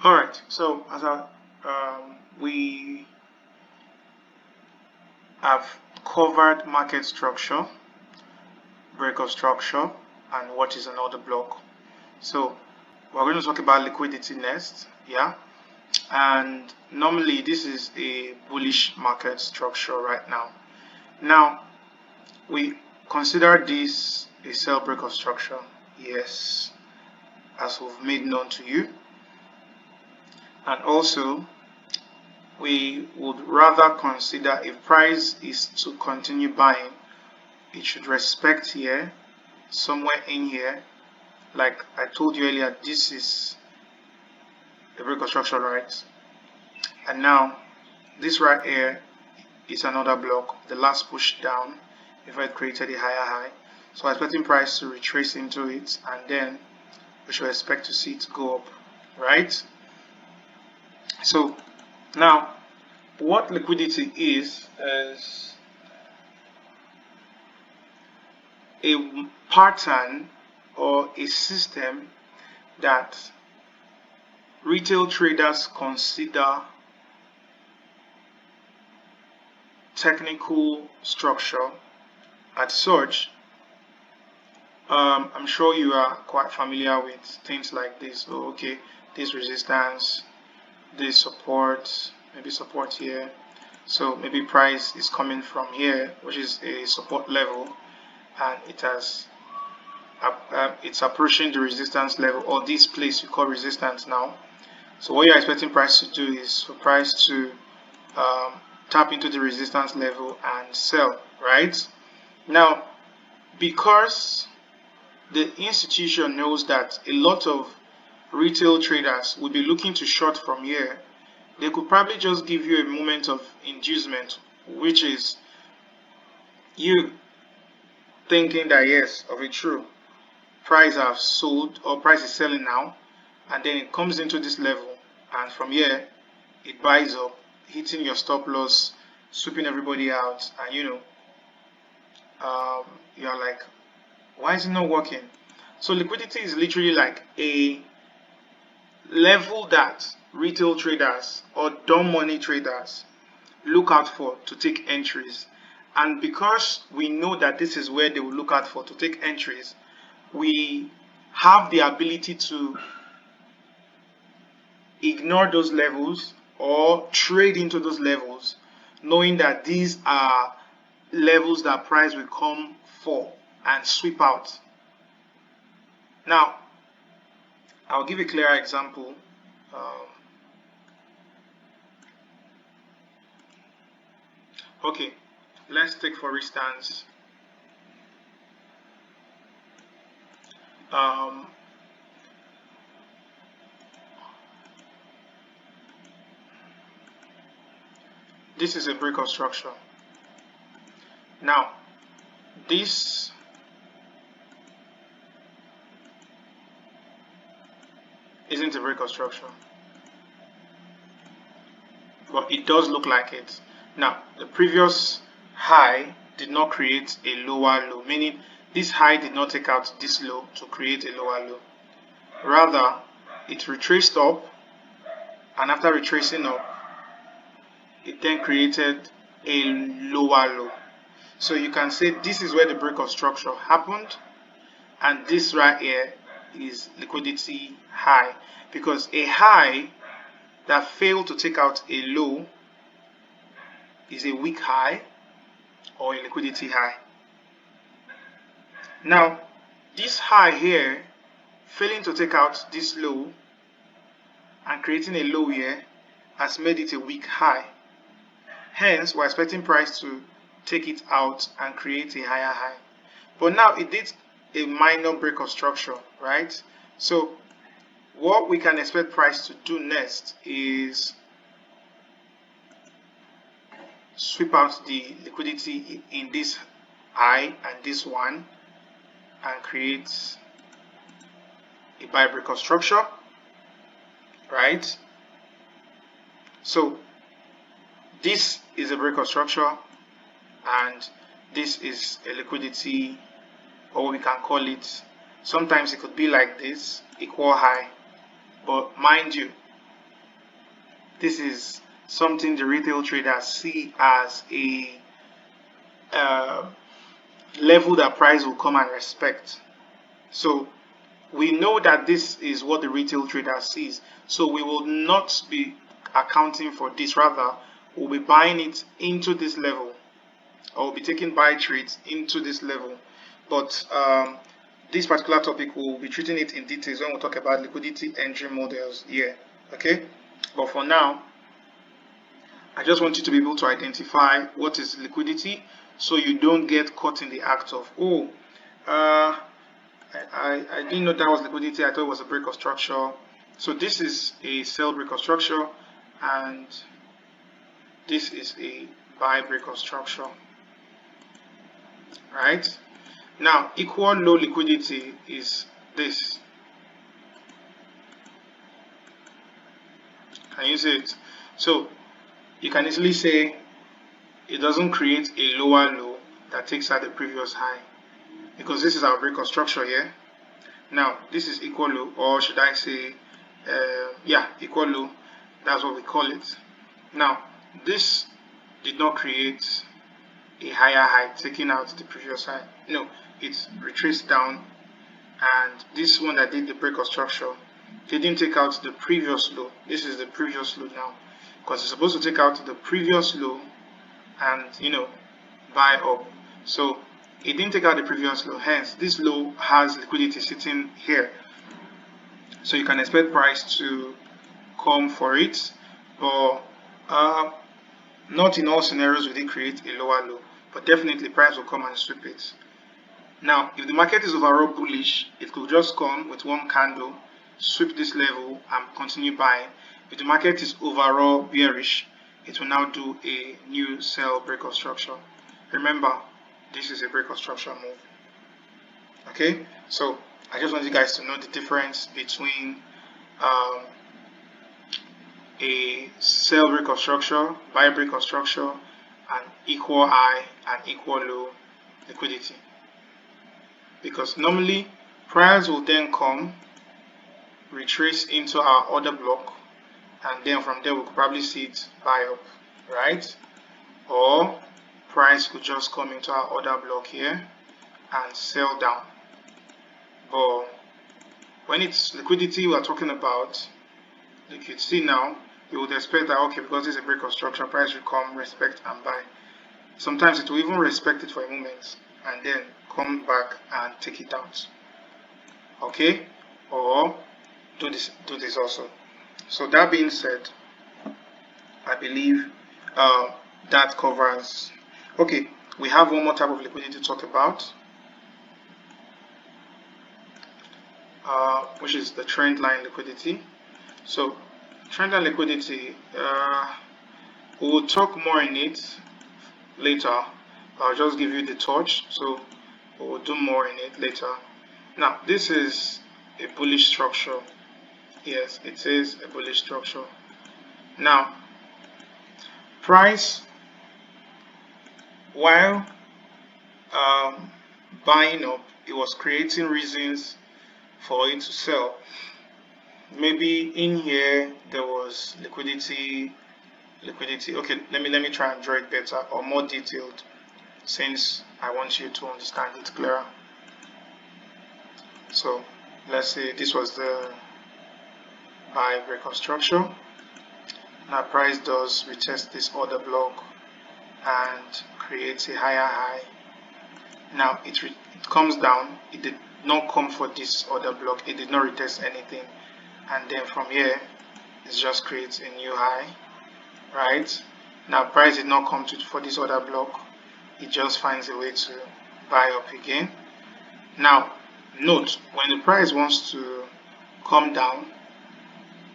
All right. So we have covered market structure, break of structure, and what is an order block. So we're going to talk about liquidity next. Yeah. And normally this is a bullish market structure right now. Now we consider this a sell break of structure. Yes, as we've made known to you. And also we would rather consider if price is to continue buying, it should respect here, somewhere in here. Like I told you earlier, this is the break of structure, right? And now this right here is another block, the last push down before it created a higher high. So I'm expecting price to retrace into it, and then we should expect to see it go up, right? So now what liquidity is a pattern or a system that retail traders consider technical structure as such. I'm sure you are quite familiar with things like this. So, okay, this resistance, this support, maybe support here. So maybe price is coming from here, which is a support level, and it's approaching the resistance level, or this place we call resistance now. So what you're expecting price to do is for price to tap into the resistance level and sell, right? Now, because the institution knows that a lot of retail traders will be looking to short from here, they could probably just give you a moment of inducement, which is you thinking that yes, of it true, price have sold or price is selling now, and then it comes into this level, and from here it buys up, hitting your stop loss, sweeping everybody out, and you're like, why is it not working? So liquidity is literally like a level that retail traders or dumb money traders look out for to take entries. And because we know that this is where they will look out for to take entries, we have the ability to ignore those levels or trade into those levels, knowing that these are levels that price will come for and sweep out. Now, I'll give a clearer example. Okay, let's take for instance this is a break of structure. Now, this isn't a break of structure, but it does look like it. Now, the previous high did not create a lower low, meaning this high did not take out this low to create a lower low. Rather, it retraced up, and after retracing up, it then created a lower low. So you can say this is where the break of structure happened, and this right here is liquidity high, because a high that failed to take out a low is a weak high or a liquidity high. Now, this high here failing to take out this low and creating a low here has made it a weak high. Hence, we're expecting price to take it out and create a higher high. But now it did a minor break of structure, right? So what we can expect price to do next is sweep out the liquidity in this high and this one and create a buy break of structure, right? So this is a break of structure, and this is a liquidity, or we can call it, sometimes it could be like this, equal high. But mind you, this is something the retail traders see as a level that price will come and respect. So we know that this is what the retail trader sees. So we will not be accounting for this. Rather, we'll be buying it into this level, or we'll be taking buy trades into this level. But this particular topic, we'll be treating it in details when we talk about liquidity entry models here. Okay, but for now, I just want you to be able to identify what is liquidity, so you don't get caught in the act of, oh, I didn't know that was liquidity. I thought it was a break of structure. So this is a sell break of structure, and this is a buy break of structure. Right? Now, equal low liquidity is this. Can you see it? So you can easily say it doesn't create a lower low that takes out the previous high, because this is our break of structure here. Now this is equal low, or should I say equal low. That's what we call it. Now this did not create a higher high taking out the previous high. No, it's retraced down, and this one that did the break of structure didn't take out the previous low. This is the previous low now, because it's supposed to take out the previous low and buy up. So it didn't take out the previous low, hence this low has liquidity sitting here. So you can expect price to come for it, but not in all scenarios will it create a lower low, but definitely price will come and sweep it. Now, if the market is overall bullish, it could just come with one candle, sweep this level and continue buying. If the market is overall bearish, it will now do a new sell break of structure. Remember, this is a break of structure move. Okay, so I just want you guys to know the difference between a sell break of structure, buy break of structure, and equal high and equal low liquidity. Because normally price will then come, retrace into our order block, and then from there we could probably see it buy up, right? Or price could just come into our order block here and sell down. But when it's liquidity we're talking about, like you see now, you would expect that, okay, because this is a break of structure, price will come, respect and buy. Sometimes it will even respect it for a moment and then come back and take it out. Okay, or do this also. So that being said, I believe that covers. Okay, we have one more type of liquidity to talk about, which is the trend line liquidity. So trend line liquidity, we will talk more in it later. I'll just give you the touch, so we'll do more in it later. Now this is a bullish structure. Yes, it is a bullish structure. Now price, while buying up, it was creating reasons for it to sell. Maybe in here there was liquidity. Okay, let me try and draw it better or more detailed, since I want you to understand it clearer. So let's say this was the buy break of structure. Now price does retest this order block and creates a higher high. Now it comes down. It did not come for this order block. It did not retest anything, and then from here it just creates a new high. Right? Now price did not come for this order block. It just finds a way to buy up again. Now note, when the price wants to come down,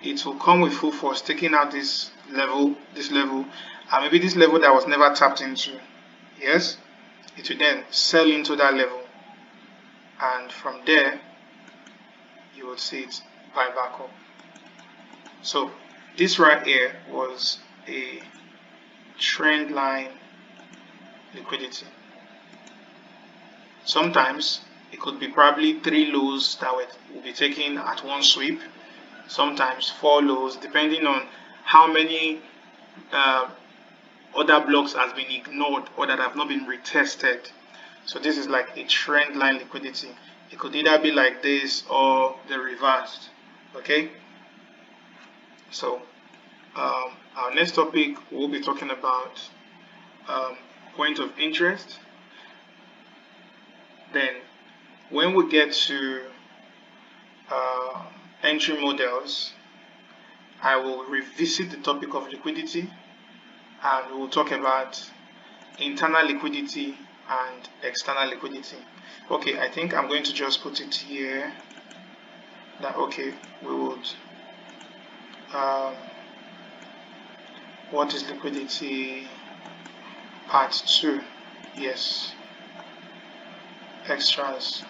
it will come with full force, taking out this level, and maybe this level that was never tapped into. Yes, it will then sell into that level, and from there you will see it buy back up. So this right here was a trend line liquidity. Sometimes it could be probably 3 lows that will be taken at one sweep, sometimes 4 lows, depending on how many other blocks has been ignored or that have not been retested. So this is like a trend line liquidity. It could either be like this or the reversed. Okay. So our next topic, we'll be talking about point of interest. Then when we get to entry models, I will revisit the topic of liquidity, and we will talk about internal liquidity and external liquidity. Okay, I think I'm going to just put it here that okay, we would what is liquidity part 2? Yes, extras.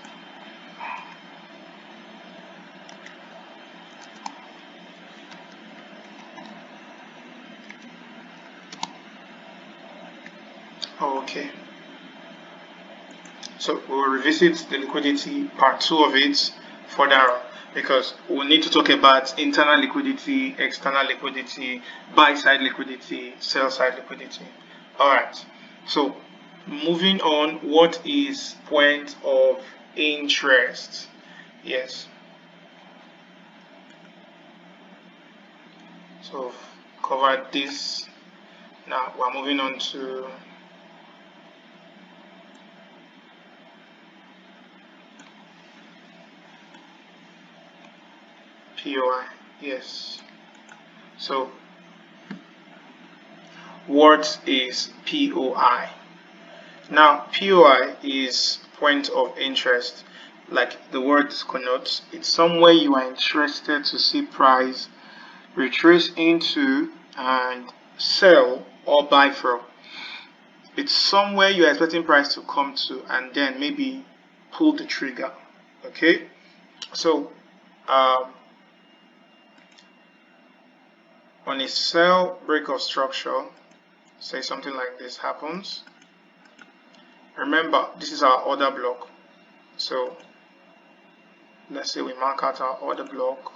Okay, so we will revisit the liquidity part 2 of it further on, because we need to talk about internal liquidity, external liquidity, buy side liquidity, sell side liquidity. Alright, so moving on, what is point of interest? Yes, so covered this. Now we're moving on to POI. Yes, so what is POI? Now POI is point of interest, like the word connotes. It's somewhere you are interested to see price retrace into and sell or buy from. It's somewhere you are expecting price to come to and then maybe pull the trigger. Okay, so on a sell break of structure, say something like this happens. Remember, this is our order block. So let's say we mark out our order block.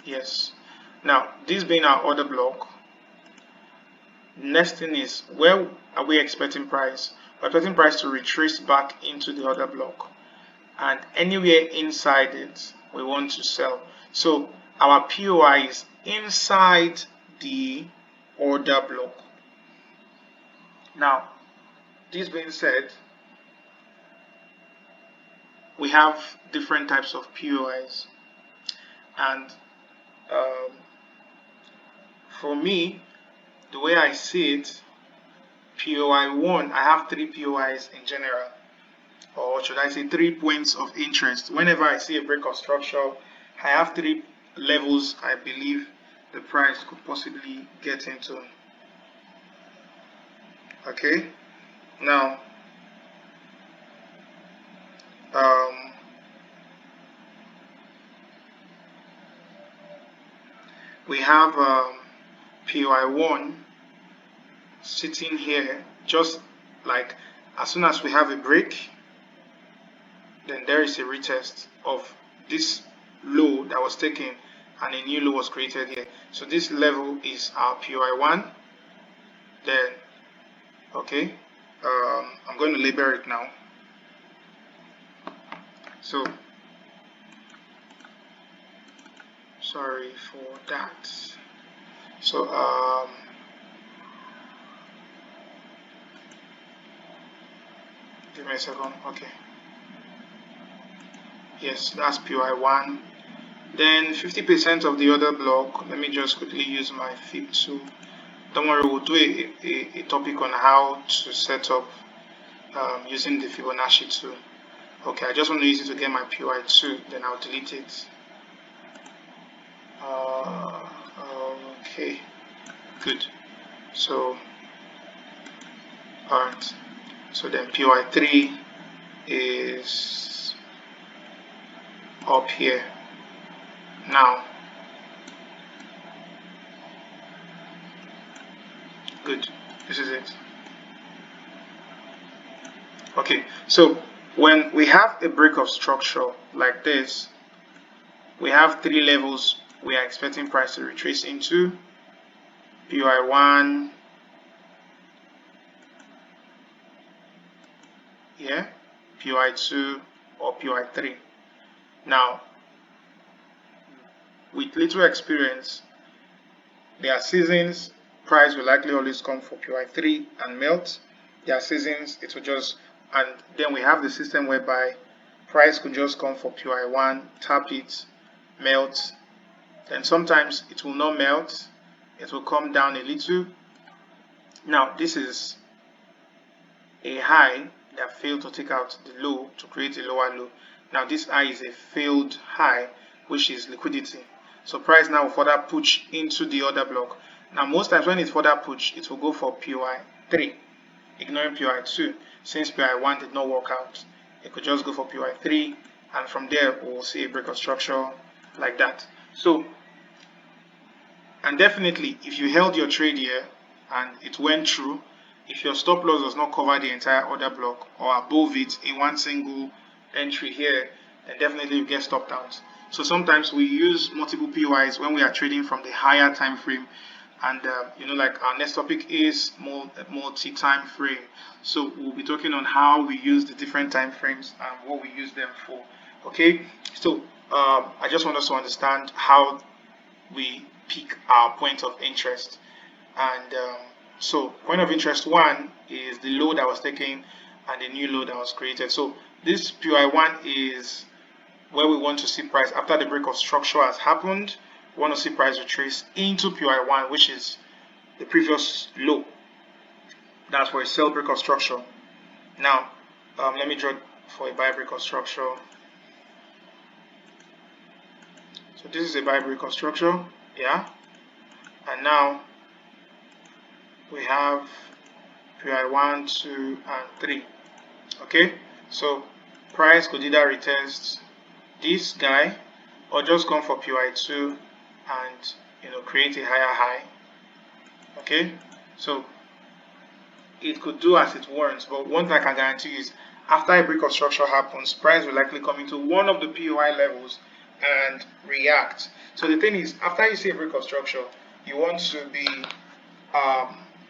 Yes. Now, this being our order block, next thing is, where are we expecting price? We're expecting price to retrace back into the order block, and anywhere inside it, we want to sell. So our POI is inside the order block. Now, this being said, we have different types of POIs, and for me, the way I see it, POI 1, I have 3 POIs in general, or should I say 3 points of interest. Whenever I see a break of structure, I have 3 levels I believe the price could possibly get into. Okay, now we have POI 1 sitting here, just like as soon as we have a break, then there is a retest of this low that was taken and a new low was created here. So this level is our POI 1. Then okay, I'm going to label it now. So sorry for that. So give me a second. Okay, yes, that's POI 1. Then 50% of the other block. Let me just quickly use my flip tool. Don't worry, we'll do a topic on how to set up using the Fibonacci tool. Okay, I just want to use it to get my POI 2, then I'll delete it. Okay, good. So, alright. So then POI 3 is up here. Now, good. This is it. Okay, so when we have a break of structure like this, we have 3 levels we are expecting price to retrace into POI1 here, POI2 or POI3. Now, with little experience, there are seasons price will likely always come for POI3 and melt. There are seasons it will just, and then we have the system whereby price could just come for POI1, tap it, melt. Then sometimes it will not melt, it will come down a little. Now this is a high that failed to take out the low to create a lower low. Now this high is a failed high, which is liquidity. So price now will further push into the other block. Now most times when it further push, it will go for POI3, ignoring POI2. Since POI1 did not work out, it could just go for POI3, and from there we'll see a break of structure like that. So, and definitely if you held your trade here and it went through, if your stop loss does not cover the entire order block or above it in one single entry here, then definitely you get stopped out. So sometimes we use multiple POIs when we are trading from the higher time frame, and like our next topic is multi-time frame. So we'll be talking on how we use the different time frames and what we use them for. Okay, so I just want us to understand how we pick our point of interest. And so point of interest 1 is the low that was taken and the new low that was created. So this POI1 is where we want to see price after the break of structure has happened. We want to see price retrace into POI1, which is the previous low. That's for a sell break of structure. Now let me draw for a buy break of structure. So this is a buy break of structure, yeah. And now we have POI1, 2, and 3. Okay, so price could either retest this guy or just come for POI2 and create a higher high. Okay, so it could do as it wants, but one thing I can guarantee is after a break of structure happens, price will likely come into one of the POI levels and react. So the thing is, after you see a break of structure, you want to be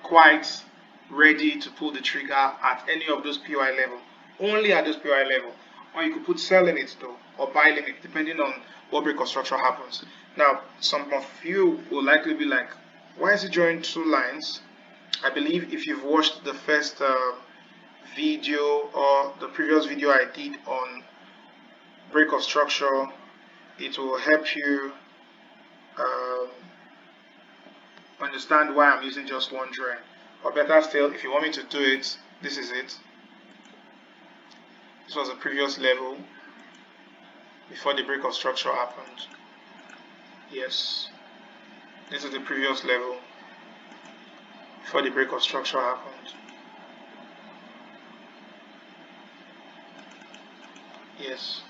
quite ready to pull the trigger at any of those POI level, only at those POI level, or you could put sell limit though or buy limit depending on what break of structure happens. Now some of you will likely be like, why is it drawing 2 lines? I believe if you've watched the first video or the previous video I did on break of structure, it will help you understand why I'm using just one drawing. Or better still, if you want me to do it, this is it. This was the previous level before the break of structure happened. Yes, this is the previous level before the break of structure happened. Yes,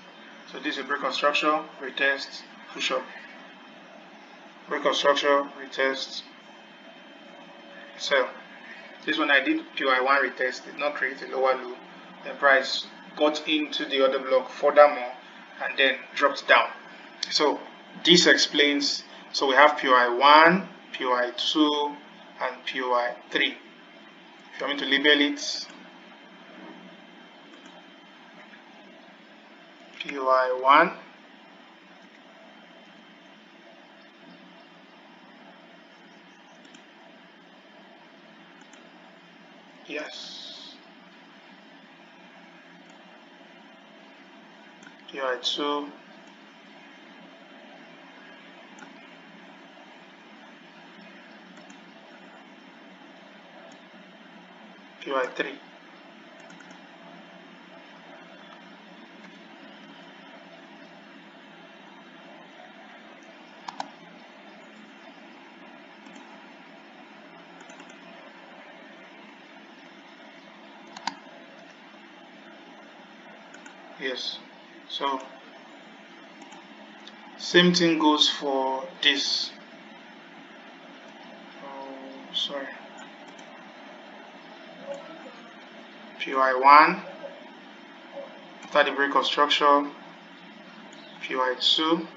so this is a break of structure, retest, push up. Break of structure, retest, sell. This one I did POI1 retest, did not create a lower low. The price got into the other block furthermore and then dropped down. So this explains, so we have POI1, POI2, and POI3. If you want me to label it, POI1, yes, POI2, POI3. Yes, so same thing goes for this. Oh, sorry. POI1 after the break of structure, POI2,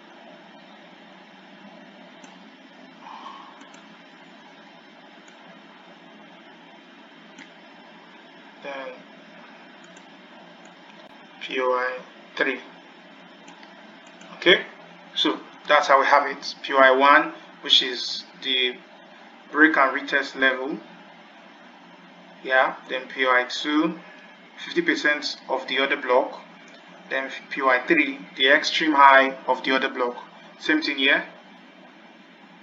then POI 3. Okay, so that's how we have it. POI 1, which is the break and retest level. Yeah, then POI 2, 50% of the order block. Then POI 3, the extreme high of the order block. Same thing here.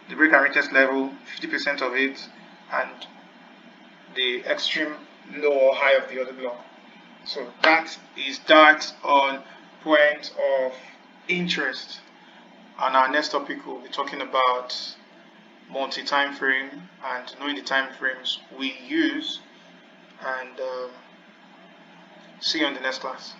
The break and retest level, 50% of it, and the extreme low or high of the order block. So that is that on point of interest. On our next topic, we'll be talking about multi-time frame and knowing the time frames we use, and see you on the next class.